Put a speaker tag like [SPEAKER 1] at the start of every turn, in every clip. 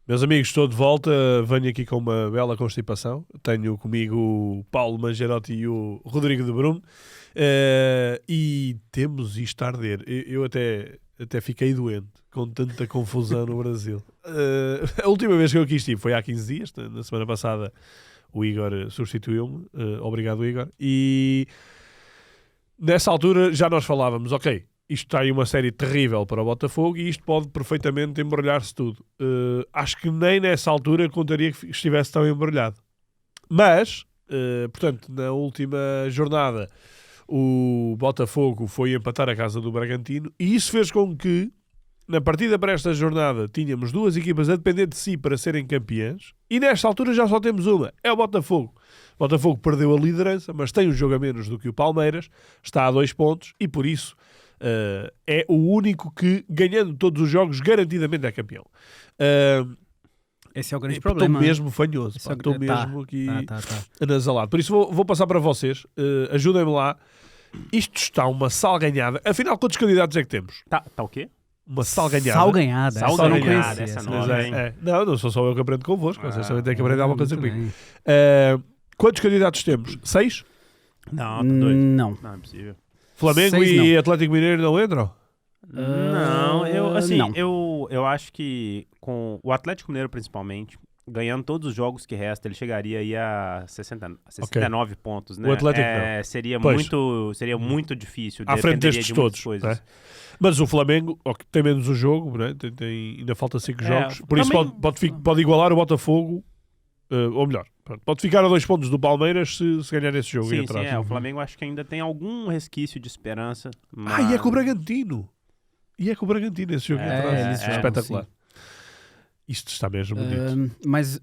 [SPEAKER 1] Meus amigos, estou de volta. Venho aqui com uma bela constipação. Tenho comigo o Paulo Mangerotti e o Rodrigo de Brum. E temos isto a arder. Eu até fiquei doente com tanta confusão no Brasil. A última vez que eu aqui estive foi há 15 dias. Na semana passada o Igor substituiu-me. Obrigado, Igor. E nessa altura já nós falávamos, ok, isto está aí uma série terrível para o Botafogo e isto pode perfeitamente embrulhar-se tudo. Acho que nem nessa altura contaria que estivesse tão embrulhado. Mas, portanto, na última jornada o Botafogo foi empatar a casa do Bragantino e isso fez com que, na partida para esta jornada, tínhamos duas equipas a depender de si para serem campeãs e nesta altura já só temos uma, é o Botafogo. O Botafogo perdeu a liderança, mas tem um jogo a menos do que o Palmeiras, está a 2 pontos e por isso é o único que, ganhando todos os jogos, garantidamente é campeão.
[SPEAKER 2] Esse é o grande problema.
[SPEAKER 1] Estou mesmo fanhoso, estou mesmo aqui anasalado. Por isso vou passar para vocês, ajudem-me lá. Isto está uma salganhada. Afinal, quantos candidatos é que temos?
[SPEAKER 3] Tá o quê?
[SPEAKER 1] Uma salganhada.
[SPEAKER 2] Salganhada.
[SPEAKER 3] Salganhada, essa nova, hein?
[SPEAKER 1] Não sou só eu que aprendo convosco. Vocês também têm que aprender alguma coisa comigo. Quantos candidatos temos? 6?
[SPEAKER 3] Não, tá doido.
[SPEAKER 2] Não.
[SPEAKER 3] Não é possível.
[SPEAKER 1] Flamengo
[SPEAKER 2] 6
[SPEAKER 1] e
[SPEAKER 2] não.
[SPEAKER 1] Atlético Mineiro não entram?
[SPEAKER 3] Não,
[SPEAKER 2] não.
[SPEAKER 3] Eu acho que com o Atlético Mineiro principalmente, ganhando todos os jogos que restam, ele chegaria aí a 69 pontos, né?
[SPEAKER 1] O Atlético não.
[SPEAKER 3] Seria muito difícil.
[SPEAKER 1] À frente
[SPEAKER 3] dependeria
[SPEAKER 1] destes
[SPEAKER 3] de muitas
[SPEAKER 1] todos.
[SPEAKER 3] coisas.
[SPEAKER 1] Né? Mas o Flamengo tem menos um jogo, né? Ainda falta 5 jogos. Por isso
[SPEAKER 3] também...
[SPEAKER 1] pode igualar o Botafogo, ou melhor, pode ficar a 2 pontos do Palmeiras se ganhar esse jogo.
[SPEAKER 3] Sim, o Flamengo acho que ainda tem algum resquício de esperança. Mas...
[SPEAKER 1] E é com o Bragantino. Esse jogo atrás. Espetacular.
[SPEAKER 2] Sim.
[SPEAKER 1] Isto está mesmo bonito.
[SPEAKER 2] Mas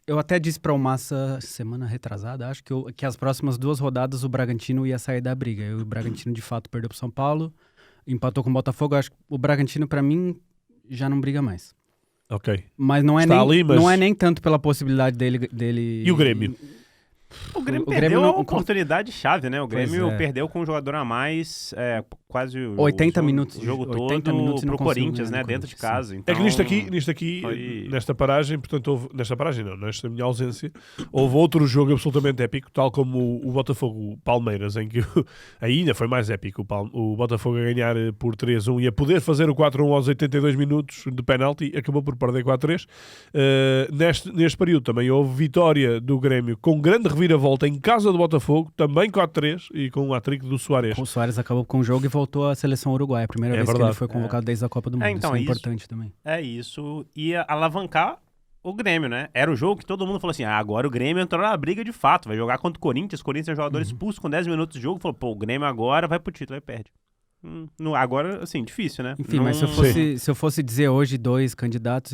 [SPEAKER 2] eu até disse para o Massa semana retrasada, acho que as próximas 2 rodadas o Bragantino ia sair da briga. E o Bragantino de fato perdeu para o São Paulo, empatou com o Botafogo. Acho que o Bragantino para mim já não briga mais.
[SPEAKER 1] Ok.
[SPEAKER 2] Mas não é, não é nem tanto pela possibilidade dele...
[SPEAKER 1] E o Grêmio?
[SPEAKER 3] O Grêmio perdeu a oportunidade chave, né? O Grêmio perdeu com um jogador a mais quase
[SPEAKER 2] 80 minutos,
[SPEAKER 3] o jogo
[SPEAKER 2] 80
[SPEAKER 3] todo
[SPEAKER 2] minutos
[SPEAKER 3] pro Corinthians, né? Dentro de casa. Então,
[SPEAKER 1] é que nisto aqui nesta paragem, portanto, nesta minha ausência, houve outro jogo absolutamente épico, tal como o Botafogo-Palmeiras, em que ainda foi mais épico o Botafogo a ganhar por 3-1 e a poder fazer o 4-1 aos 82 minutos de penalti, acabou por perder 4-3. Neste período também houve vitória do Grêmio com grande reviravolta em casa do Botafogo, também 4-3 e com o hat-trick do Soares.
[SPEAKER 2] O Soares acabou com o jogo e voltou à seleção uruguaia. A primeira vez que ele foi convocado desde a Copa do Mundo.
[SPEAKER 3] Então,
[SPEAKER 2] isso é importante também.
[SPEAKER 3] Isso ia alavancar o Grêmio, né? Era o jogo que todo mundo falou assim, agora o Grêmio entrou na briga de fato, vai jogar contra o Corinthians é um jogador expulso com 10 minutos de jogo, falou, o Grêmio agora vai pro título, aí perde. Agora, assim, difícil, né?
[SPEAKER 2] Enfim, mas se eu fosse dizer hoje 2 candidatos,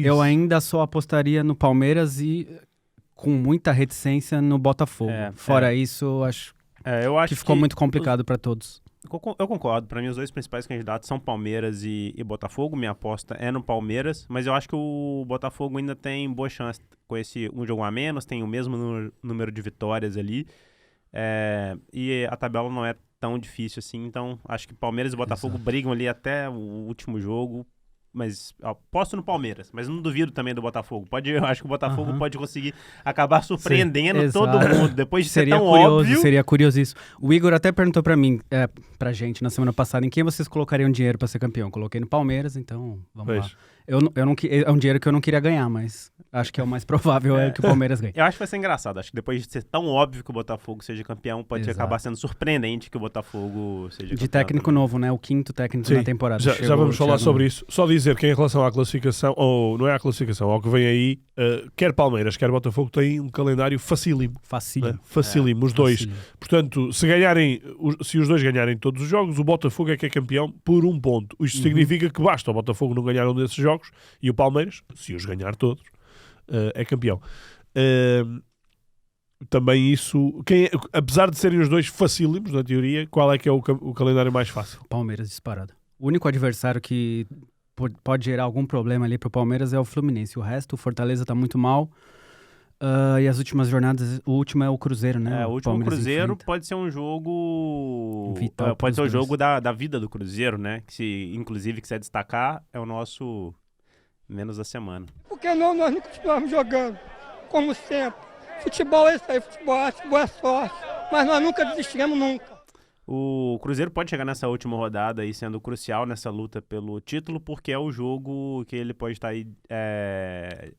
[SPEAKER 2] eu ainda só apostaria no Palmeiras e com muita reticência no Botafogo. Fora isso, eu acho que ficou muito complicado para todos.
[SPEAKER 3] Eu concordo. Para mim, os 2 principais candidatos são Palmeiras e Botafogo. Minha aposta é no Palmeiras, mas eu acho que o Botafogo ainda tem boa chance com esse um jogo a menos, tem o mesmo número de vitórias ali, e a tabela não é tão difícil assim, então acho que Palmeiras e Botafogo brigam ali até o último jogo. Mas aposto no Palmeiras, mas não duvido também do Botafogo. Eu acho que o Botafogo pode conseguir acabar surpreendendo todo mundo, depois de ser tão óbvio.
[SPEAKER 2] Seria curioso isso. O Igor até perguntou pra mim, pra gente na semana passada, em quem vocês colocariam dinheiro pra ser campeão? Coloquei no Palmeiras, então vamos lá. É um dinheiro que eu não queria ganhar, mas acho que é o mais provável que o Palmeiras ganhe.
[SPEAKER 3] Eu acho que vai ser engraçado. Acho que depois de ser tão óbvio que o Botafogo seja campeão, pode acabar sendo surpreendente que o Botafogo seja campeão.
[SPEAKER 2] De técnico
[SPEAKER 3] também.
[SPEAKER 2] novo, né? O 5º técnico na temporada.
[SPEAKER 1] Já vamos falar sobre isso. Só dizer que em relação à classificação, ou não é à classificação, ao que vem aí, quer Palmeiras, quer Botafogo têm um calendário facílimo. Facílimo, os dois. Portanto, se os dois ganharem todos os jogos, o Botafogo é que é campeão por 1 ponto. Isto significa que basta o Botafogo não ganhar um desses jogos e o Palmeiras, se os ganhar todos, é campeão. Também isso, apesar de serem os dois facílimos, na teoria, qual é que é o calendário mais fácil?
[SPEAKER 2] Palmeiras disparado. O único adversário que pode gerar algum problema ali pro Palmeiras é o Fluminense. O resto, o Fortaleza tá muito mal. E as últimas jornadas, o último é o Cruzeiro, né?
[SPEAKER 3] O último Cruzeiro pode ser um jogo
[SPEAKER 2] vital,
[SPEAKER 3] pode ser o jogo da vida do Cruzeiro, né? Inclusive, que se destacar, é o nosso menos da semana.
[SPEAKER 4] Por que não nós não continuamos jogando, como sempre? Futebol é isso aí, futebol é sorte, mas nós nunca desistiremos, nunca.
[SPEAKER 3] O Cruzeiro pode chegar nessa última rodada aí sendo crucial nessa luta pelo título, porque é o jogo que ele pode estar aí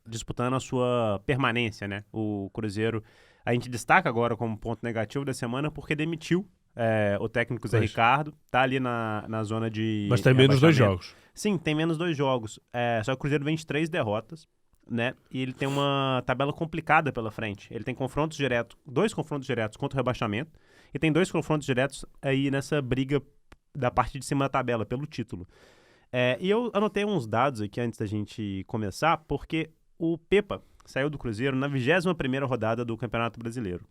[SPEAKER 3] disputando a sua permanência, né? O Cruzeiro, a gente destaca agora como ponto negativo da semana porque demitiu o técnico Zé Ricardo, tá ali na zona de...
[SPEAKER 1] Mas tem menos 2 jogos.
[SPEAKER 3] Sim, tem menos 2 jogos. Só que o Cruzeiro vem de 3 derrotas, né? E ele tem uma tabela complicada pela frente. Ele tem confrontos diretos, 2 confrontos diretos contra o rebaixamento, e tem 2 confrontos diretos aí nessa briga da parte de cima da tabela, pelo título. E eu anotei uns dados aqui antes da gente começar, porque o Pepa saiu do Cruzeiro na 21ª rodada do Campeonato Brasileiro.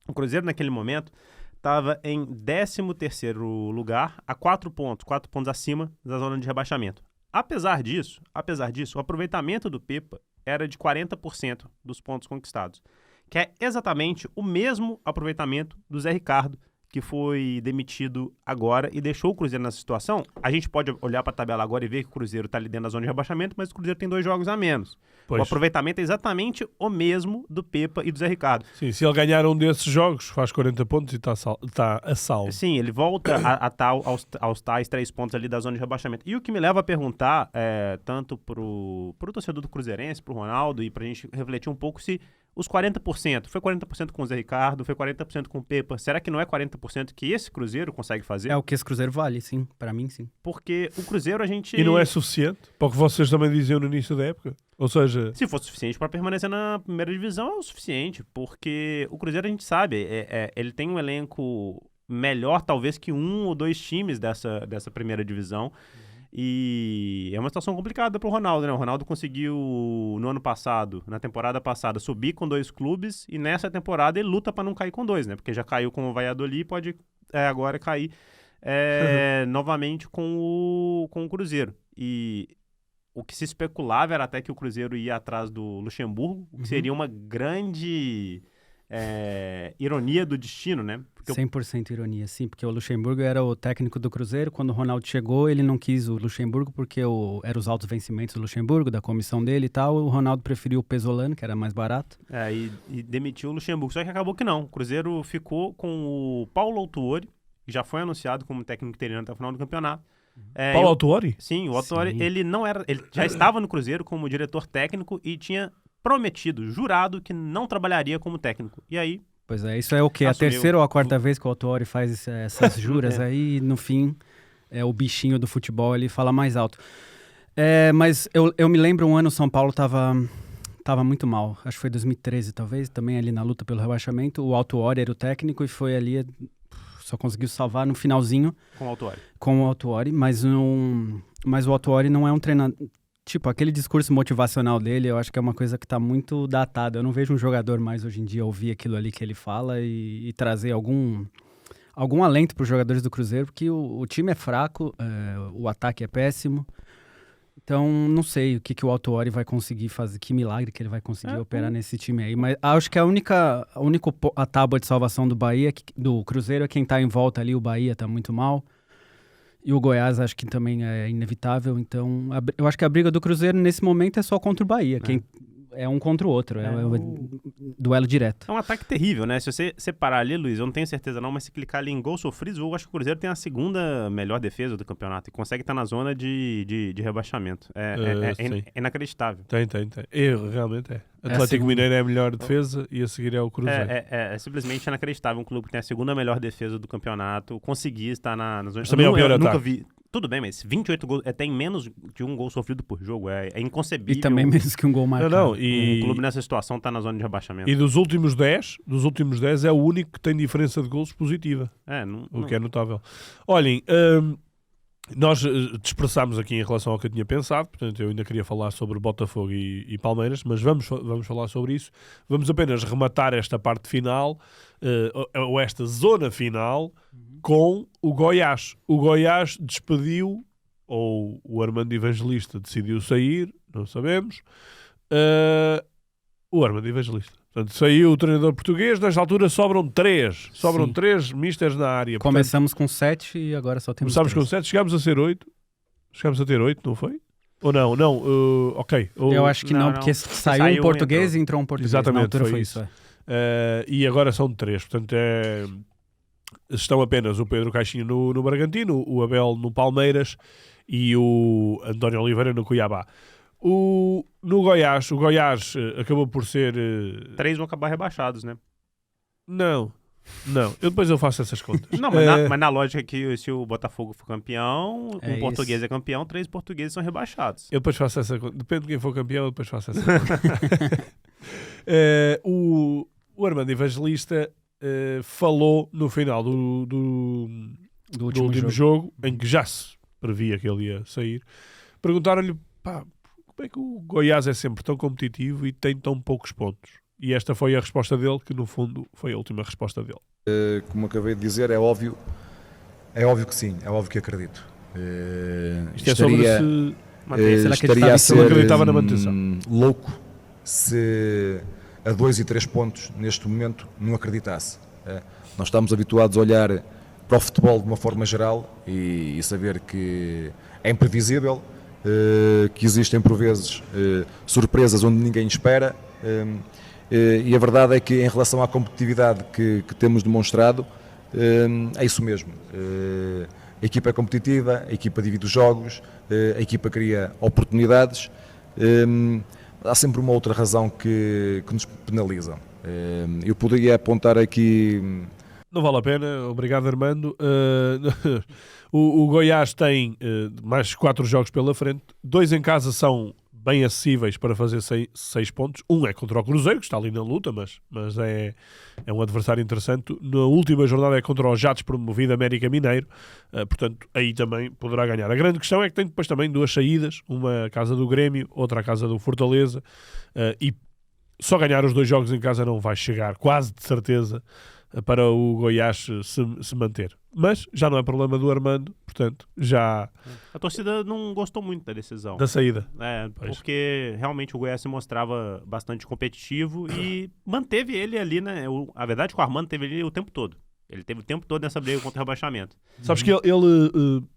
[SPEAKER 3] O Cruzeiro, naquele momento, estava em 13º lugar, a 4 pontos acima da zona de rebaixamento. Apesar disso, o aproveitamento do Pepa era de 40% dos pontos conquistados, que é exatamente o mesmo aproveitamento do Zé Ricardo, que foi demitido agora e deixou o Cruzeiro nessa situação. A gente pode olhar para a tabela agora e ver que o Cruzeiro está ali dentro da zona de rebaixamento, mas o Cruzeiro tem 2 jogos a menos. Pois. O aproveitamento é exatamente o mesmo do Pepa e do Zé Ricardo.
[SPEAKER 1] Sim, se ele ganhar um desses jogos, faz 40 pontos e está a salvo.
[SPEAKER 3] Sim, ele volta aos tais 3 pontos ali da zona de rebaixamento. E o que me leva a perguntar, tanto pro torcedor do Cruzeirense, pro Ronaldo, e pra gente refletir um pouco se os 40%, foi 40% com o Zé Ricardo, foi 40% com o Pepa. Será que não é 40% que esse Cruzeiro consegue fazer?
[SPEAKER 2] É o que esse Cruzeiro vale, sim. Pra mim, sim.
[SPEAKER 3] Porque o Cruzeiro a gente...
[SPEAKER 1] E não é suficiente? Para o que vocês também diziam no início da época? Ou seja...
[SPEAKER 3] Se fosse suficiente para permanecer na primeira divisão, é o suficiente. Porque o Cruzeiro a gente sabe, ele tem um elenco melhor talvez que 1 ou 2 times dessa primeira divisão. E é uma situação complicada pro Ronaldo, né? O Ronaldo conseguiu, no ano passado, na temporada passada, subir com 2 clubes e nessa temporada ele luta para não cair com 2, né? Porque já caiu com o Valladolid e pode agora cair novamente com o Cruzeiro. E o que se especulava era até que o Cruzeiro ia atrás do Luxemburgo, o que seria uma grande... ironia do destino, né?
[SPEAKER 2] 100% ironia, sim, porque o Luxemburgo era o técnico do Cruzeiro. Quando o Ronaldo chegou, ele não quis o Luxemburgo porque eram os altos vencimentos do Luxemburgo, da comissão dele e tal. O Ronaldo preferiu o Pesolano, que era mais barato.
[SPEAKER 3] E demitiu o Luxemburgo. Só que acabou que não. O Cruzeiro ficou com o Paulo Autuori, que já foi anunciado como técnico interino até o final do campeonato.
[SPEAKER 1] Paulo Autuori?
[SPEAKER 3] Sim, o Autuori, ele já estava no Cruzeiro como diretor técnico e tinha prometido, jurado, que não trabalharia como técnico. E aí...
[SPEAKER 2] Pois é, isso é o quê? A 3ª ou a 4ª vez que o Autuori faz essas juras aí, no fim, o bichinho do futebol ele fala mais alto. Mas eu me lembro um ano o São Paulo tava muito mal. Acho que foi 2013, talvez, também ali na luta pelo rebaixamento. O Autuori era o técnico e foi ali... Só conseguiu salvar no finalzinho. Com o Autuori. Mas o Autuori não é um treinador... Tipo, aquele discurso motivacional dele, eu acho que é uma coisa que tá muito datada. Eu não vejo um jogador mais hoje em dia ouvir aquilo ali que ele fala e trazer algum alento para os jogadores do Cruzeiro, porque o time é fraco, o ataque é péssimo. Então, não sei o que o Autuori vai conseguir fazer, que milagre que ele vai conseguir operar nesse time aí. Mas acho que a tábua de salvação do Cruzeiro é quem tá em volta ali. O Bahia tá muito mal. E o Goiás acho que também é inevitável. Então, eu acho que a briga do Cruzeiro nesse momento é só contra o Bahia. Quem é um contra o outro. É duelo direto.
[SPEAKER 3] É um ataque terrível, né? Se você separar ali, Luiz, eu não tenho certeza não, mas se clicar ali em gols sofridos, eu acho que o Cruzeiro tem a 2ª melhor defesa do campeonato e consegue estar na zona de rebaixamento. É inacreditável.
[SPEAKER 1] Tem. Realmente é. Atlético Mineiro é a melhor defesa e a seguir é o Cruzeiro.
[SPEAKER 3] É simplesmente inacreditável um clube que tem a 2ª melhor defesa do campeonato conseguir estar na zona...
[SPEAKER 1] Mas também é o pior ataque.
[SPEAKER 3] Nunca vi... Tudo bem, mas 28 gols, tem menos de 1 gol sofrido por jogo, é inconcebível.
[SPEAKER 2] E também menos que um gol marcado.
[SPEAKER 3] Um clube nessa situação está na zona de rebaixamento.
[SPEAKER 1] E dos últimos 10 é o único que tem diferença de gols positiva. O que é notável. Olhem, nós dispersámos aqui em relação ao que eu tinha pensado, portanto eu ainda queria falar sobre Botafogo e Palmeiras, mas vamos falar sobre isso. Vamos apenas rematar esta parte final, ou esta zona final, com o Goiás. O Goiás despediu, ou o Armando Evangelista decidiu sair, não sabemos, o Armando Evangelista. Portanto, saiu o treinador português, nesta altura sobram 3. Sobram 3 misters na área.
[SPEAKER 2] Começamos com 7 e agora só temos 3.
[SPEAKER 1] Começámos com 7, chegámos a ser 8. Chegámos a ter 8, não foi? Ou não? Não, ok.
[SPEAKER 2] Eu acho que não,
[SPEAKER 3] Não,
[SPEAKER 2] porque
[SPEAKER 3] não.
[SPEAKER 2] saiu um
[SPEAKER 3] Saiu,
[SPEAKER 2] português e
[SPEAKER 3] entrou.
[SPEAKER 2] entrou um português.
[SPEAKER 1] Exatamente,
[SPEAKER 2] Na altura
[SPEAKER 1] foi
[SPEAKER 2] foi
[SPEAKER 1] isso.
[SPEAKER 2] isso.
[SPEAKER 1] E agora são 3, portanto estão apenas o Pedro Caixinha no Bragantino, o Abel no Palmeiras e o António Oliveira no Cuiabá. No Goiás, o Goiás acabou por ser...
[SPEAKER 3] 3 vão acabar rebaixados, né?
[SPEAKER 1] Não, depois eu faço essas contas.
[SPEAKER 3] Não, mas na lógica que se o Botafogo for campeão,
[SPEAKER 2] É
[SPEAKER 3] um português
[SPEAKER 2] isso.
[SPEAKER 3] é campeão, 3 portugueses são rebaixados.
[SPEAKER 1] Eu depois faço essa conta. Depende de quem for campeão, eu depois faço essa conta. O Armando Evangelista falou no final do último jogo, em que já se previa que ele ia sair. Perguntaram-lhe, pá, como é que o Goiás é sempre tão competitivo e tem tão poucos pontos? E esta foi a resposta dele, que no fundo foi a última resposta dele.
[SPEAKER 5] Como acabei de dizer, é óbvio que sim, é óbvio que acredito.
[SPEAKER 1] Isto é sobre se...
[SPEAKER 2] Será que ele
[SPEAKER 5] estaria a
[SPEAKER 2] estava-
[SPEAKER 1] ele acreditava na manutenção.
[SPEAKER 5] louco se a 2 e 3 pontos neste momento não acreditasse. Nós estamos habituados a olhar para o futebol de uma forma geral e saber que é imprevisível, que existem por vezes surpresas onde ninguém espera, e a verdade é que em relação à competitividade que temos demonstrado, é isso mesmo. A equipa é competitiva, a equipa divide os jogos, a equipa cria oportunidades. Há sempre uma outra razão que nos penaliza. Eu poderia apontar aqui...
[SPEAKER 1] Não vale a pena, obrigado Armando. O Goiás tem mais 4 jogos pela frente, 2 em casa são bem acessíveis para fazer 6 pontos. Um é contra o Cruzeiro, que está ali na luta, mas é um adversário interessante. Na última jornada é contra o já despromovido América Mineiro, portanto aí também poderá ganhar. A grande questão é que tem depois também 2 saídas, uma à casa do Grêmio, outra à casa do Fortaleza, e só ganhar os 2 jogos em casa não vai chegar, quase de certeza, para o Goiás se manter. Mas já não é problema do Armando, portanto, já
[SPEAKER 3] A torcida não gostou muito da decisão.
[SPEAKER 1] da saída. Pois.
[SPEAKER 3] Porque realmente o Goiás se mostrava bastante competitivo e manteve ele ali, né? A verdade é que o Armando teve ele o tempo todo. Ele teve o tempo todo nessa briga contra o rebaixamento.
[SPEAKER 1] Sabes que ele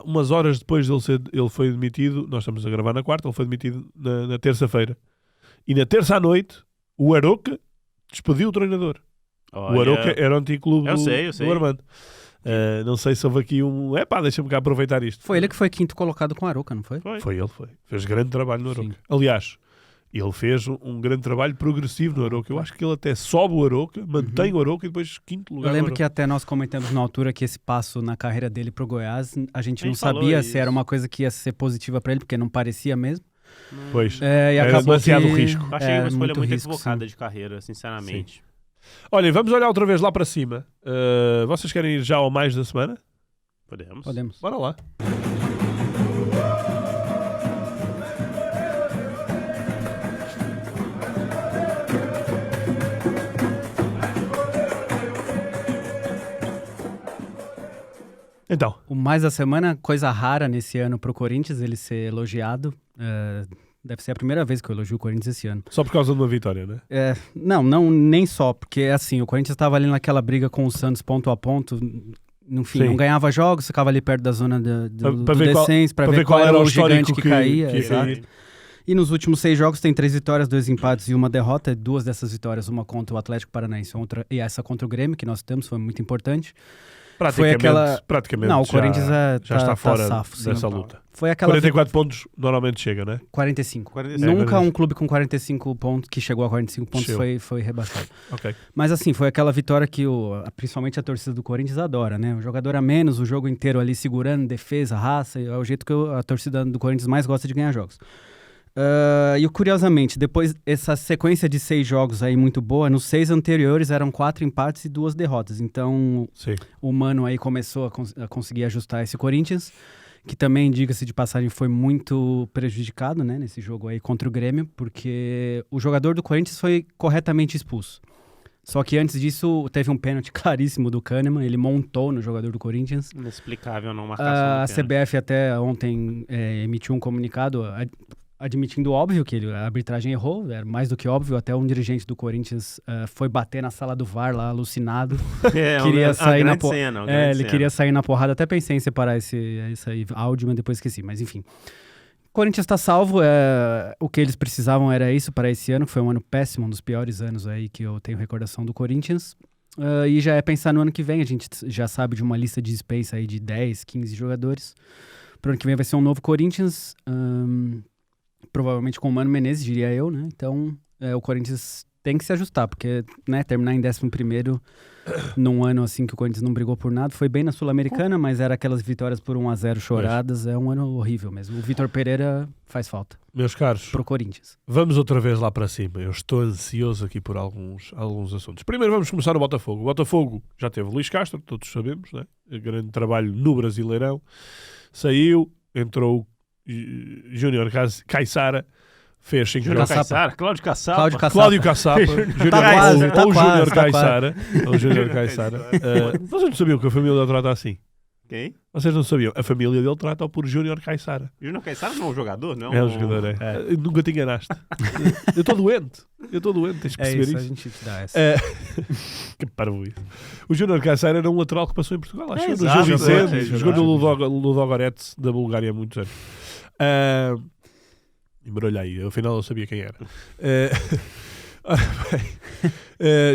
[SPEAKER 1] umas horas depois ele foi demitido, nós estamos a gravar na quarta, ele foi demitido na terça-feira. E na terça à noite, o Aroca despediu o treinador. O Aroca era o anticlube
[SPEAKER 3] Eu sei.
[SPEAKER 1] do Armando. Não sei se houve aqui deixa-me cá aproveitar isto.
[SPEAKER 2] Foi ele que foi quinto colocado com a Aroca, não foi?
[SPEAKER 1] Foi ele. Fez grande trabalho no Aroca.
[SPEAKER 2] Sim.
[SPEAKER 1] Aliás, ele fez um grande trabalho progressivo no Aroca. Eu acho que ele até sobe o Aroca, mantém o Aroca e depois quinto lugar.
[SPEAKER 2] Eu lembro
[SPEAKER 1] no
[SPEAKER 2] que
[SPEAKER 1] Aroca.
[SPEAKER 2] até nós comentamos na altura que esse passo na carreira dele pro Goiás, a gente não
[SPEAKER 3] falou
[SPEAKER 2] sabia
[SPEAKER 3] isso.
[SPEAKER 2] se era uma coisa que ia ser positiva para ele, porque não parecia mesmo.
[SPEAKER 1] Pois.
[SPEAKER 2] E
[SPEAKER 1] Era
[SPEAKER 2] acabou
[SPEAKER 1] demasiado
[SPEAKER 2] que...
[SPEAKER 1] risco.
[SPEAKER 3] Eu achei uma escolha muito
[SPEAKER 2] risco,
[SPEAKER 3] equivocada
[SPEAKER 2] sim.
[SPEAKER 3] de carreira, sinceramente.
[SPEAKER 1] Olhem, vamos olhar outra vez lá para cima. Vocês querem ir já ao mais da semana?
[SPEAKER 3] Podemos.
[SPEAKER 1] Bora lá. Então,
[SPEAKER 2] O mais da semana, coisa rara nesse ano pro Corinthians, ele ser elogiado. Deve ser a primeira vez que eu elogio o Corinthians esse ano.
[SPEAKER 1] só por causa de uma vitória, né?
[SPEAKER 2] Não, nem só, porque assim, o Corinthians estava ali naquela briga com o Santos ponto a ponto, enfim,
[SPEAKER 1] Sim.
[SPEAKER 2] não ganhava jogos, ficava ali perto da zona do
[SPEAKER 1] Pra ver qual-
[SPEAKER 2] descenso, para ver qual era o gigante que caía.
[SPEAKER 1] que
[SPEAKER 2] exato.
[SPEAKER 1] caía.
[SPEAKER 2] E nos últimos 6 jogos tem 3 vitórias, 2 empates e 1 derrota. 2 dessas vitórias, uma contra o Atlético Paranaense e essa contra o Grêmio, que nós temos, foi muito importante.
[SPEAKER 1] Praticamente
[SPEAKER 2] Não, o Corinthians
[SPEAKER 1] já está fora
[SPEAKER 2] safo, sim.
[SPEAKER 1] dessa luta.
[SPEAKER 2] Foi aquela
[SPEAKER 1] 44 pontos normalmente chega, né?
[SPEAKER 2] 45.
[SPEAKER 3] 45.
[SPEAKER 2] Nunca um clube com 45 pontos, que chegou a 45 pontos,
[SPEAKER 1] Chegou.
[SPEAKER 2] foi rebaixado.
[SPEAKER 1] Ok.
[SPEAKER 2] Mas assim, foi aquela vitória que principalmente a torcida do Corinthians adora, né? O jogador a menos, o jogo inteiro ali segurando, defesa, raça, é o jeito que a torcida do Corinthians mais gosta de ganhar jogos. E curiosamente, depois essa sequência de 6 jogos aí muito boa, nos 6 anteriores eram 4 empates e 2 derrotas. Então
[SPEAKER 1] Sim.
[SPEAKER 2] o Mano aí começou a conseguir ajustar esse Corinthians, que também, diga-se de passagem, foi muito prejudicado, né, nesse jogo aí contra o Grêmio, porque o jogador do Corinthians foi corretamente expulso. Só que antes disso, teve um pênalti claríssimo do Kahneman, ele montou no jogador do Corinthians.
[SPEAKER 3] Inexplicável não
[SPEAKER 2] A
[SPEAKER 3] marcar
[SPEAKER 2] CBF até ontem emitiu um comunicado admitindo óbvio que a arbitragem errou, era mais do que óbvio, até um dirigente do Corinthians foi bater na sala do VAR lá, alucinado. Queria sair na ele queria sair na porrada, até pensei em separar esse áudio, mas depois esqueci, mas enfim. Corinthians está salvo, o que eles precisavam era isso para esse ano, que foi um ano péssimo, um dos piores anos aí que eu tenho recordação do Corinthians. E já é pensar no ano que vem, a gente já sabe de uma lista de dispensa aí de 10, 15 jogadores. Pro ano que vem vai ser um novo Corinthians, provavelmente com o Mano Menezes, diria eu, né? Então o Corinthians tem que se ajustar, porque, né, terminar em 11º num ano assim que o Corinthians não brigou por nada, foi bem na Sul-Americana, mas era aquelas vitórias por 1-0 choradas, é um ano horrível mesmo. O Vitor Pereira faz falta
[SPEAKER 1] Meus caros,
[SPEAKER 2] pro Corinthians.
[SPEAKER 1] vamos outra vez lá para cima. Eu estou ansioso aqui por alguns assuntos. Primeiro vamos começar no Botafogo. O Botafogo já teve o Luís Castro, todos sabemos, né? Grande trabalho no Brasileirão. Saiu, entrou Júnior Caissara, fez 5
[SPEAKER 3] Júnior
[SPEAKER 1] jogos.
[SPEAKER 3] Caissara, Cláudio Caçapa.
[SPEAKER 1] Cláudio Caçapa,
[SPEAKER 2] quase, tá
[SPEAKER 1] ou
[SPEAKER 2] quase,
[SPEAKER 1] Júnior
[SPEAKER 2] tá
[SPEAKER 1] Caissara. Ou Júnior Caissara. Vocês não sabiam que a família dele trata assim?
[SPEAKER 3] Quem?
[SPEAKER 1] Vocês não sabiam? A família dele trata-o por Júnior Caissara.
[SPEAKER 3] Júnior Caissara não é um jogador, não?
[SPEAKER 1] É um jogador, é. Nunca te enganaste. Eu estou doente, tens que perceber isso.
[SPEAKER 2] A gente te dá essa.
[SPEAKER 1] Que parvo isso. O Júnior Caissara era um lateral que passou em Portugal. Acho que no
[SPEAKER 3] exato,
[SPEAKER 1] Gil Vicente,
[SPEAKER 3] exato.
[SPEAKER 1] jogou no Ludogorets da Bulgária há muitos anos. Embrulha aí, afinal eu sabia quem era.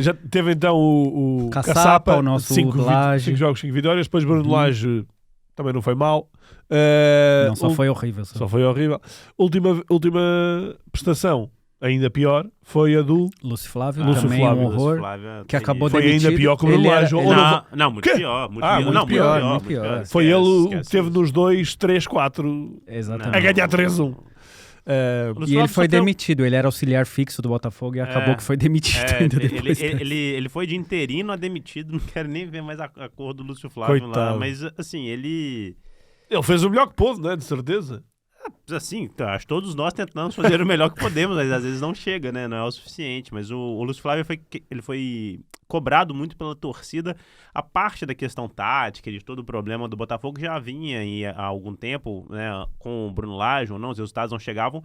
[SPEAKER 1] Já teve então o
[SPEAKER 2] Caçapa, o nosso
[SPEAKER 1] 5
[SPEAKER 2] Lage.
[SPEAKER 1] jogos, 5 vitórias. Depois Bruno Lage também não foi mal.
[SPEAKER 2] Não, só foi horrível.
[SPEAKER 1] Só foi horrível. Última prestação, ainda pior, foi a do
[SPEAKER 2] Lúcio Flávio,
[SPEAKER 1] Lúcio
[SPEAKER 2] também
[SPEAKER 1] Flávio.
[SPEAKER 2] um horror,
[SPEAKER 3] Flávio,
[SPEAKER 2] que acabou
[SPEAKER 1] Foi
[SPEAKER 2] demitido.
[SPEAKER 1] ainda pior que o Bruno
[SPEAKER 2] Ele era-
[SPEAKER 1] Lage.
[SPEAKER 2] ele-
[SPEAKER 1] Ou não-
[SPEAKER 3] Não, muito
[SPEAKER 1] Quê?
[SPEAKER 3] pior. Muito
[SPEAKER 2] pior.
[SPEAKER 1] Foi ele o que
[SPEAKER 3] esquece
[SPEAKER 1] teve
[SPEAKER 3] isso.
[SPEAKER 1] nos 2, 3, 4
[SPEAKER 2] Exatamente.
[SPEAKER 1] a ganhar 3-1.
[SPEAKER 2] E ele foi demitido, ele era auxiliar fixo do Botafogo e acabou que foi demitido ainda depois.
[SPEAKER 3] Ele foi de interino a demitido, não quero nem ver mais a cor do Lúcio Flávio
[SPEAKER 1] Coitado.
[SPEAKER 3] lá, mas assim, ele
[SPEAKER 1] fez o melhor que pôde, né? De certeza.
[SPEAKER 3] assim, acho que todos nós tentamos fazer o melhor que podemos, mas às vezes não chega, né? Não é o suficiente, mas o Lúcio Flávio ele foi cobrado muito pela torcida. A parte da questão tática, de todo o problema do Botafogo já vinha aí há algum tempo, né? Com o Bruno Lage ou não, os resultados não chegavam,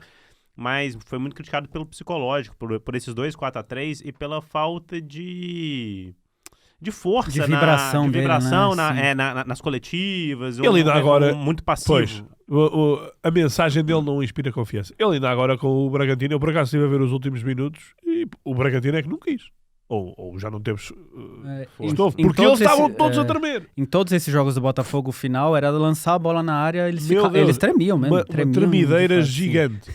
[SPEAKER 3] mas foi muito criticado pelo psicológico, por esses 2 4-3 e pela falta de força,
[SPEAKER 2] De vibração dele, né?
[SPEAKER 3] nas coletivas.
[SPEAKER 1] Ele ainda agora-
[SPEAKER 3] muito passivo.
[SPEAKER 1] Pois, a mensagem dele não inspira confiança. Ele ainda agora com o Bragantino, eu por acaso estive a ver os últimos minutos e o Bragantino é que não quis. Ou já não teve estofo, porque eles estavam todos a tremer.
[SPEAKER 2] Em todos esses jogos do Botafogo, o final era lançar a bola na área, eles
[SPEAKER 1] Meu Deus,
[SPEAKER 2] eles tremiam mesmo.
[SPEAKER 1] Uma
[SPEAKER 2] tremiam,
[SPEAKER 1] tremideira
[SPEAKER 2] assim.
[SPEAKER 1] gigante.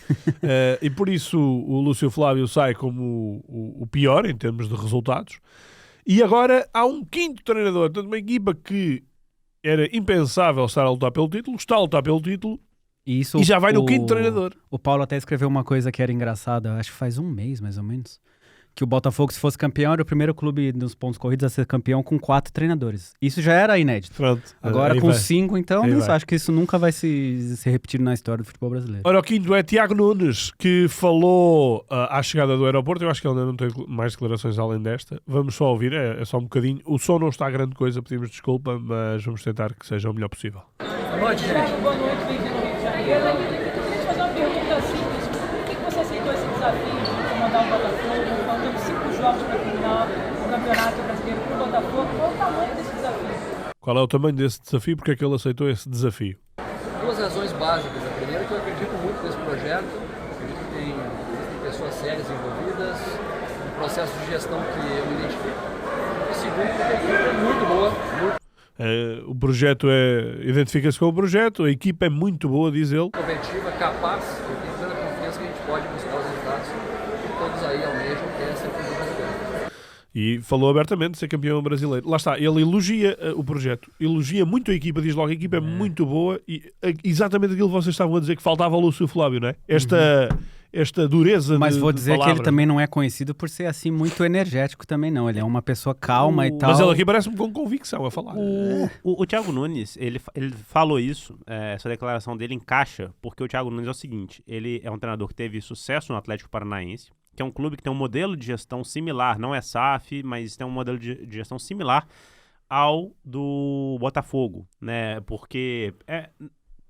[SPEAKER 1] E por isso o Lúcio Flávio sai como o pior em termos de resultados. E agora há um quinto treinador, portanto, uma equipa que era impensável estar a lutar pelo título, está a lutar pelo título
[SPEAKER 2] E
[SPEAKER 1] já vai no quinto treinador.
[SPEAKER 2] O Paulo até escreveu uma coisa que era engraçada, acho que faz um mês mais ou menos, que o Botafogo, se fosse campeão, era o primeiro clube dos pontos corridos a ser campeão com 4 treinadores. Isso já era inédito.
[SPEAKER 1] Pronto.
[SPEAKER 2] Agora
[SPEAKER 1] Aí
[SPEAKER 2] com
[SPEAKER 1] vai.
[SPEAKER 2] 5, então,
[SPEAKER 1] Aí
[SPEAKER 2] isso,
[SPEAKER 1] vai.
[SPEAKER 2] acho que isso nunca vai se repetir na história do futebol brasileiro.
[SPEAKER 1] Ora, o quinto é Tiago Nunes, que falou à chegada do aeroporto. Eu acho que ele ainda não tem mais declarações além desta. Vamos só ouvir, é só um bocadinho. O som não está grande coisa, pedimos desculpa, mas vamos tentar que seja o melhor possível.
[SPEAKER 6] Boa noite, bem-vindo ao Rio de Janeiro. Eu queria te fazer uma pergunta simples. Por que você aceitou esse desafio de comandar o Botafogo? Faltando 5 jogos para terminar o Campeonato Brasileiro para o Botafogo. Qual o tamanho desse desafio?
[SPEAKER 1] Qual é o tamanho desse desafio? Porque é que ele aceitou esse desafio?
[SPEAKER 7] 2 razões básicas. A primeira é que eu acredito muito nesse projeto, acredito que tem pessoas sérias envolvidas, um processo de gestão que eu me identifico. E segundo, porque a equipe é muito boa,
[SPEAKER 1] O projeto identifica-se com o projeto, a equipa é muito boa, diz ele.
[SPEAKER 7] competitiva, capaz, eu tenho plena confiança que a gente pode buscar os resultados que todos aí almejam, que é ser campeão brasileiro.
[SPEAKER 1] E falou abertamente de ser campeão brasileiro. Lá está, ele elogia o projeto, elogia muito a equipa, diz logo, a equipa é muito boa e exatamente aquilo que vocês estavam a dizer, que faltava ao Lúcio Flávio, não é? Esta dureza
[SPEAKER 2] Mas
[SPEAKER 1] de
[SPEAKER 2] vou dizer que
[SPEAKER 1] palavras.
[SPEAKER 2] ele também não é conhecido por ser assim muito energético também, não. Ele é uma pessoa calma e tal.
[SPEAKER 1] Mas ele aqui parece-me com convicção a falar.
[SPEAKER 3] O Thiago Nunes, ele falou isso, essa declaração dele encaixa, porque o Thiago Nunes é o seguinte, ele é um treinador que teve sucesso no Atlético Paranaense, que é um clube que tem um modelo de gestão similar, não é SAF, mas tem um modelo de gestão similar ao do Botafogo, né? Porque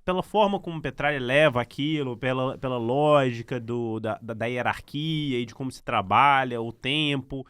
[SPEAKER 3] pela forma como o Petralha leva aquilo, pela lógica da hierarquia e de como se trabalha, o tempo,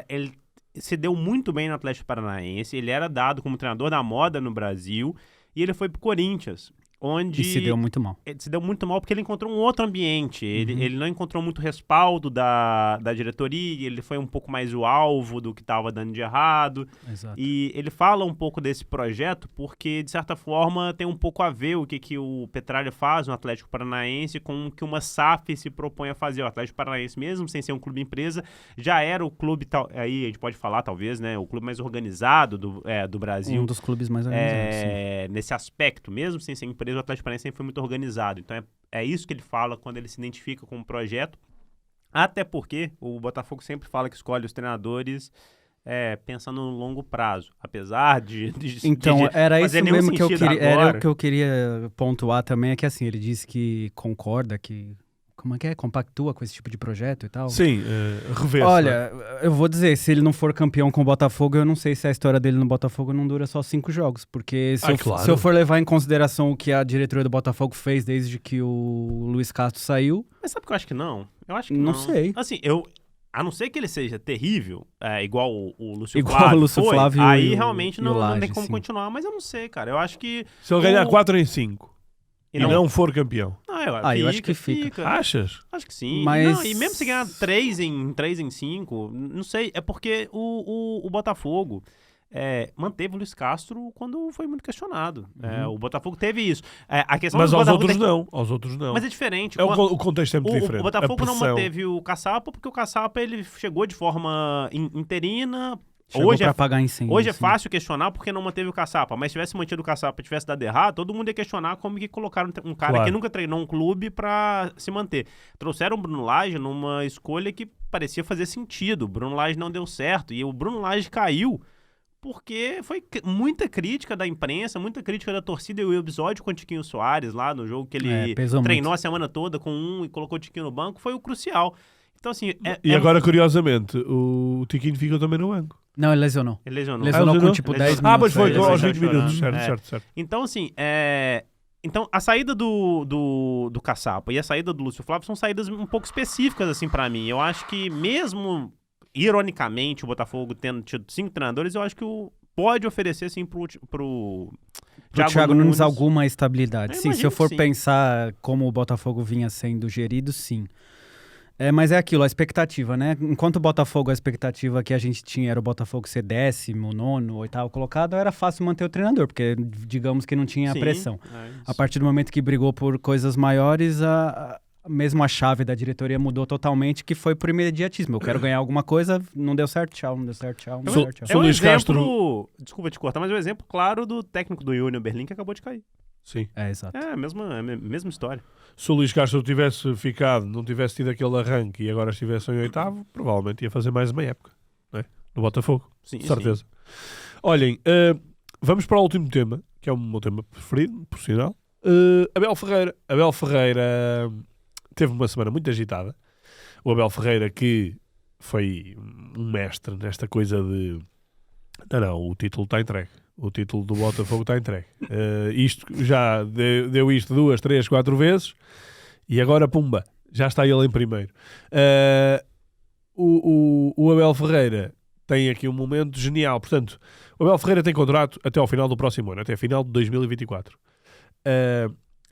[SPEAKER 3] ele se deu muito bem no Atlético Paranaense, ele era dado como treinador da moda no Brasil e ele foi pro Corinthians. onde...
[SPEAKER 2] E se deu muito mal.
[SPEAKER 3] Ele se deu muito mal porque ele encontrou um outro ambiente. Ele não encontrou muito respaldo da diretoria, ele foi um pouco mais o alvo do que estava dando de errado.
[SPEAKER 2] Exato.
[SPEAKER 3] E ele fala um pouco desse projeto porque, de certa forma, tem um pouco a ver o que o Petralha faz no Atlético Paranaense com o que uma SAF se propõe a fazer. O Atlético Paranaense, mesmo sem ser um clube empresa, já era o clube, aí a gente pode falar, talvez, né, o clube mais organizado do Brasil.
[SPEAKER 2] Um dos clubes mais organizados, sim.
[SPEAKER 3] Nesse aspecto, mesmo sem ser empresa, o Atlético Paranaense sempre foi muito organizado. Então é isso que ele fala quando ele se identifica com o projeto. Até porque o Botafogo sempre fala que escolhe os treinadores pensando no longo prazo. Apesar de
[SPEAKER 2] então, era isso mesmo que eu queria.
[SPEAKER 3] Agora.
[SPEAKER 2] Era o que eu queria pontuar também, é que assim, ele disse que concorda que. Como é que é? Compactua com esse tipo de projeto e tal?
[SPEAKER 1] Sim, reverso.
[SPEAKER 2] Olha, eu vou dizer, se ele não for campeão com o Botafogo, eu não sei se a história dele no Botafogo não dura só 5 jogos. Porque se eu for levar em consideração o que a diretoria do Botafogo fez desde que o Luiz Castro saiu...
[SPEAKER 3] Mas sabe que eu acho que não? Eu acho que
[SPEAKER 2] não sei.
[SPEAKER 3] Assim, a não ser que ele seja terrível, igual o Lúcio
[SPEAKER 2] igual
[SPEAKER 3] Flávio
[SPEAKER 2] o Lúcio Flávio
[SPEAKER 3] aí realmente não
[SPEAKER 2] Laje,
[SPEAKER 3] tem como
[SPEAKER 2] sim.
[SPEAKER 3] continuar. Mas eu não sei, cara. Eu acho que...
[SPEAKER 1] Se ele ganhar 4 em 5 e não for campeão.
[SPEAKER 2] Eu acho que fica.
[SPEAKER 1] Achas?
[SPEAKER 3] Acho que sim.
[SPEAKER 2] Mas...
[SPEAKER 3] Não, e mesmo se ganhar 3 em 5, não sei, é porque o Botafogo manteve o Luiz Castro quando foi muito questionado. O Botafogo teve isso. A questão
[SPEAKER 1] Mas
[SPEAKER 3] do
[SPEAKER 1] aos
[SPEAKER 3] Botafogo
[SPEAKER 1] outros não.
[SPEAKER 3] Mas é diferente.
[SPEAKER 1] O contexto é muito diferente.
[SPEAKER 3] O Botafogo não
[SPEAKER 1] pressão.
[SPEAKER 3] manteve o Caçapa porque o Caçapa ele chegou de forma interina.
[SPEAKER 2] Chegou pra apagar incêndio.
[SPEAKER 3] Hoje é fácil questionar porque não manteve o Caçapa, mas se tivesse mantido o Caçapa e tivesse dado errado, todo mundo ia questionar como que colocaram um cara que nunca treinou um clube pra se manter. Trouxeram o Bruno Lage numa escolha que parecia fazer sentido. O Bruno Lage não deu certo e o Bruno Lage caiu porque foi muita crítica da imprensa, muita crítica da torcida e o episódio com o Tiquinho Soares lá no jogo que ele treinou a semana toda com e colocou o Tiquinho no banco foi o crucial. Então, assim...
[SPEAKER 1] agora, curiosamente, o Tiquinho ficou também no banco.
[SPEAKER 2] Não, ele lesionou.
[SPEAKER 3] Ele lesionou.
[SPEAKER 2] Lesionou com tipo 10 minutos.
[SPEAKER 1] Mas foi aos 20
[SPEAKER 3] chorando.
[SPEAKER 1] minutos, certo.
[SPEAKER 3] Então, assim, Então, a saída do Caçapa e a saída do Lúcio Flávio são saídas um pouco específicas, assim, pra mim. Eu acho que mesmo, ironicamente, o Botafogo tendo tido 5 treinadores, eu acho que pode oferecer, assim, pro
[SPEAKER 2] Thiago Nunes alguma estabilidade. Sim, se eu for
[SPEAKER 3] sim.
[SPEAKER 2] pensar como o Botafogo vinha sendo gerido, sim. Mas é aquilo, a expectativa, né? Enquanto o Botafogo, a expectativa que a gente tinha era o Botafogo ser 10º, 9º, 8º colocado, era fácil manter o treinador, porque digamos que não tinha
[SPEAKER 3] Sim,
[SPEAKER 2] pressão. A partir do momento que brigou por coisas maiores, mesmo a chave da diretoria mudou totalmente, que foi por imediatismo. Eu quero ganhar alguma coisa, não deu certo, tchau, não deu certo, tchau, não deu certo, tchau.
[SPEAKER 3] É um exemplo, desculpa te cortar, mas é um exemplo claro do técnico do Union Berlim que acabou de cair.
[SPEAKER 1] Sim.
[SPEAKER 2] Exato.
[SPEAKER 3] É a mesma história.
[SPEAKER 1] Se o Luís Castro tivesse ficado, não tivesse tido aquele arranque e agora estivesse em 8º, provavelmente ia fazer mais uma época, não é? No Botafogo,
[SPEAKER 3] Sim,
[SPEAKER 1] certeza.
[SPEAKER 3] sim.
[SPEAKER 1] Olhem, vamos para o último tema, que é o meu tema preferido, por sinal. Abel Ferreira. Abel Ferreira teve uma semana muito agitada. O Abel Ferreira, que foi um mestre nesta coisa de... Não, o título está entregue. O título do Botafogo está entregue. Isto já deu isto 2, 3, 4 vezes e agora, pumba, já está ele em primeiro. O Abel Ferreira tem aqui um momento genial. Portanto, o Abel Ferreira tem contrato até ao final do próximo ano, até a final de 2024.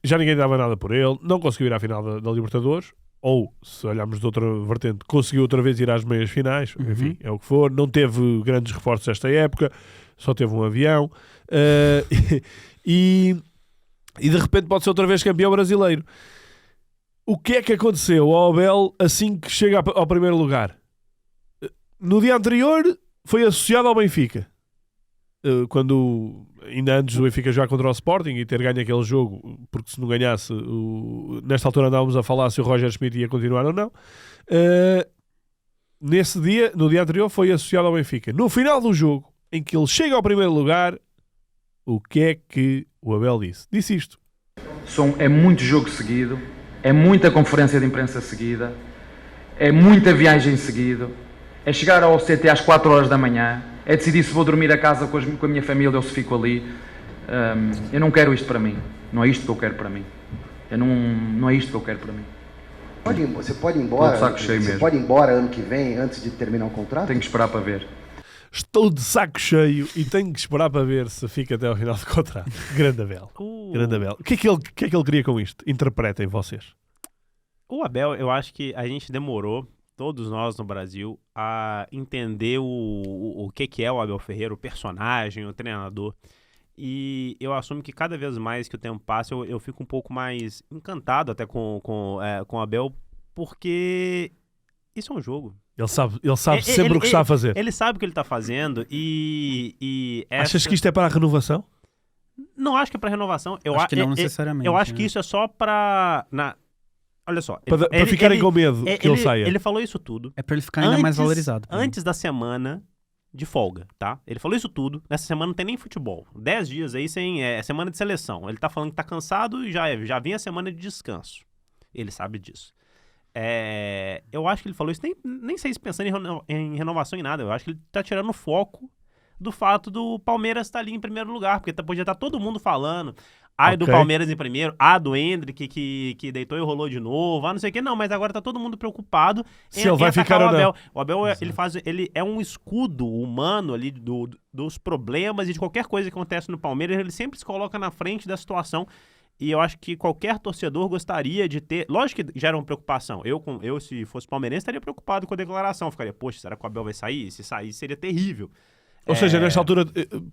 [SPEAKER 1] Já ninguém dava nada por ele, não conseguiu ir à final da Libertadores, ou, se olharmos de outra vertente, conseguiu outra vez ir às meias finais, enfim, é o que for. Não teve grandes reforços esta época, só teve um avião. E de repente pode ser outra vez campeão brasileiro. O que é que aconteceu ao Abel assim que chega ao primeiro lugar? No dia anterior foi associado ao Benfica. Quando, ainda antes do Benfica jogar contra o Sporting e ter ganho aquele jogo, porque se não ganhasse, nesta altura andávamos a falar se o Roger Schmidt ia continuar ou não. Nesse dia, no dia anterior, foi associado ao Benfica. No final do jogo, em que ele chega ao primeiro lugar, o que é que o Abel disse? Disse isto.
[SPEAKER 8] É muito jogo seguido, é muita conferência de imprensa seguida, é muita viagem seguido, é chegar ao CT às 4 horas da manhã, é decidir se vou dormir a casa com a minha família ou se fico ali. Eu não quero isto para mim. Não é isto que eu quero para mim. Não é isto que eu quero para mim.
[SPEAKER 9] Você pode ir embora?
[SPEAKER 8] Saco cheio
[SPEAKER 9] você
[SPEAKER 8] mesmo.
[SPEAKER 9] Pode ir embora ano que vem, antes de terminar o contrato?
[SPEAKER 8] Tenho que esperar para ver.
[SPEAKER 1] Estou de saco cheio e tenho que esperar para ver se fica até ao final do contrato. Grande Abel. Grande Abel. O que é que ele queria com isto? Interpretem vocês.
[SPEAKER 3] O Abel, eu acho que a gente demorou, todos nós no Brasil, a entender o que é o Abel Ferreira, o personagem, o treinador. E eu assumo que cada vez mais que o tempo passa, eu fico um pouco mais encantado até com o Abel, porque isso é um jogo.
[SPEAKER 1] Ele sabe sempre o que está a fazer.
[SPEAKER 3] Ele sabe o que ele está fazendo e
[SPEAKER 1] Achas que isto é para a renovação?
[SPEAKER 3] Não acho que é para renovação.
[SPEAKER 2] Acho que não necessariamente.
[SPEAKER 3] Eu acho que isso é só para... Olha só.
[SPEAKER 1] Para ficarem com medo que ele saia.
[SPEAKER 3] Ele falou isso tudo.
[SPEAKER 2] É para ele ficar ainda mais valorizado.
[SPEAKER 3] Antes da semana de folga, tá? Ele falou isso tudo. Nessa semana não tem nem futebol. 10 dias aí sem semana de seleção. Ele tá falando que tá cansado e já vinha a semana de descanso. Ele sabe disso. Eu acho que ele falou isso, nem sei se pensando em renovação em nada. Eu acho que ele tá tirando o foco do fato do Palmeiras estar ali em primeiro lugar, porque podia estar todo mundo falando do Palmeiras em primeiro, do Endrick que deitou e rolou de novo, não sei o que, não, mas agora tá todo mundo preocupado
[SPEAKER 1] se ele vai ficar
[SPEAKER 3] o
[SPEAKER 1] ou
[SPEAKER 3] Abel.
[SPEAKER 1] não.
[SPEAKER 3] O Abel, ele é um escudo humano ali dos problemas e de qualquer coisa que acontece no Palmeiras, ele sempre se coloca na frente da situação. E eu acho que qualquer torcedor gostaria de ter... Lógico que gera uma preocupação. Eu, se fosse palmeirense, estaria preocupado com a declaração. Ficaria, poxa, será que o Abel vai sair? Se sair, seria terrível.
[SPEAKER 1] Ou seja, nesta altura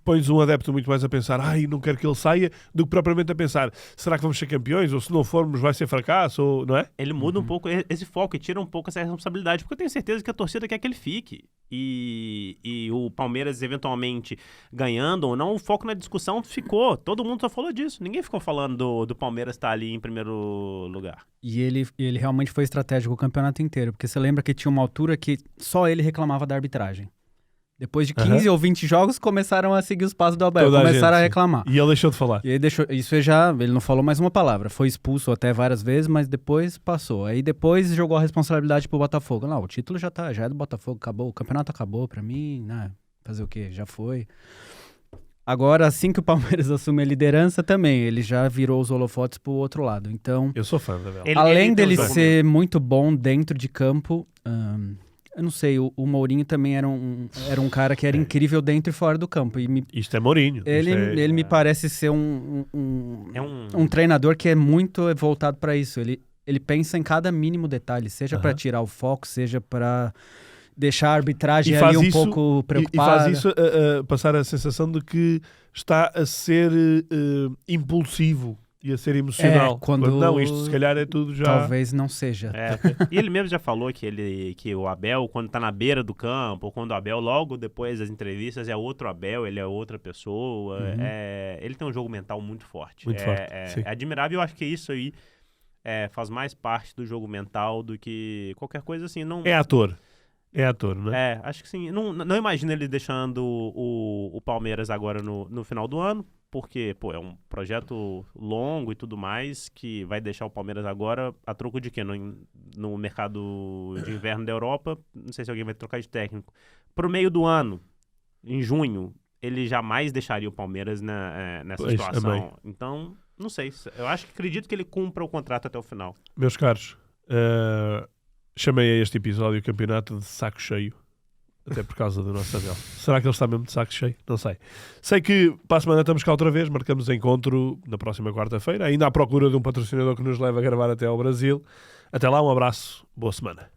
[SPEAKER 1] pões um adepto muito mais a pensar não quero que ele saia, do que propriamente a pensar, será que vamos ser campeões? Ou se não formos vai ser fracasso? Ou, não é?
[SPEAKER 3] Ele muda um pouco esse foco e tira um pouco essa responsabilidade, porque eu tenho certeza que a torcida quer que ele fique. E o Palmeiras eventualmente ganhando ou não, o foco na discussão ficou. Todo mundo só falou disso. Ninguém ficou falando do Palmeiras estar ali em primeiro lugar.
[SPEAKER 2] E ele realmente foi estratégico o campeonato inteiro, porque você lembra que tinha uma altura que só ele reclamava da arbitragem. Depois de 15 ou 20 jogos, começaram a seguir os passos do Abel, começaram a reclamar.
[SPEAKER 1] E ele deixou de falar.
[SPEAKER 2] E aí ele não falou mais uma palavra. Foi expulso até várias vezes, mas depois passou. Aí depois jogou a responsabilidade pro Botafogo. Não, o título já é do Botafogo, acabou. O campeonato acabou pra mim, fazer o quê? Já foi. Agora, assim que o Palmeiras assume a liderança também, ele já virou os holofotes pro outro lado. Então,
[SPEAKER 1] eu sou fã da Abel.
[SPEAKER 2] Além dele ser muito bom dentro de campo... eu não sei, o Mourinho também era um cara que era incrível dentro e fora do campo.
[SPEAKER 1] Isto é Mourinho.
[SPEAKER 2] Ele me parece ser um treinador que é muito voltado para isso. Ele pensa em cada mínimo detalhe, seja para tirar o foco, seja para deixar a arbitragem ali pouco preocupada.
[SPEAKER 1] E faz isso passar a sensação de que está a ser impulsivo. E a ser emocional.
[SPEAKER 2] Quando
[SPEAKER 1] não, isto se calhar é tudo já...
[SPEAKER 2] Talvez não seja.
[SPEAKER 3] E ele mesmo já falou que o Abel, quando tá na beira do campo, ou quando o Abel, logo depois das entrevistas, é outro Abel, ele é outra pessoa. Ele tem um jogo mental muito forte. É admirável, eu acho que isso aí faz mais parte do jogo mental do que qualquer coisa assim. Não...
[SPEAKER 1] É ator, não é?
[SPEAKER 3] Acho que sim. Não imagino ele deixando o Palmeiras agora no final do ano, porque, é um projeto longo e tudo mais, que vai deixar o Palmeiras agora a troco de quê? No mercado de inverno da Europa, não sei se alguém vai trocar de técnico. Pro meio do ano, em junho, ele jamais deixaria o Palmeiras nessa situação. Então, não sei. Eu acredito que ele cumpra o contrato até o final.
[SPEAKER 1] Meus caros, chamei a este episódio o campeonato de saco cheio. Até por causa do nosso Abel. Será que ele está mesmo de saco cheio? Não sei. Sei que para a semana estamos cá outra vez. Marcamos encontro na próxima quarta-feira. Ainda à procura de um patrocinador que nos leve a gravar até ao Brasil. Até lá, um abraço. Boa semana.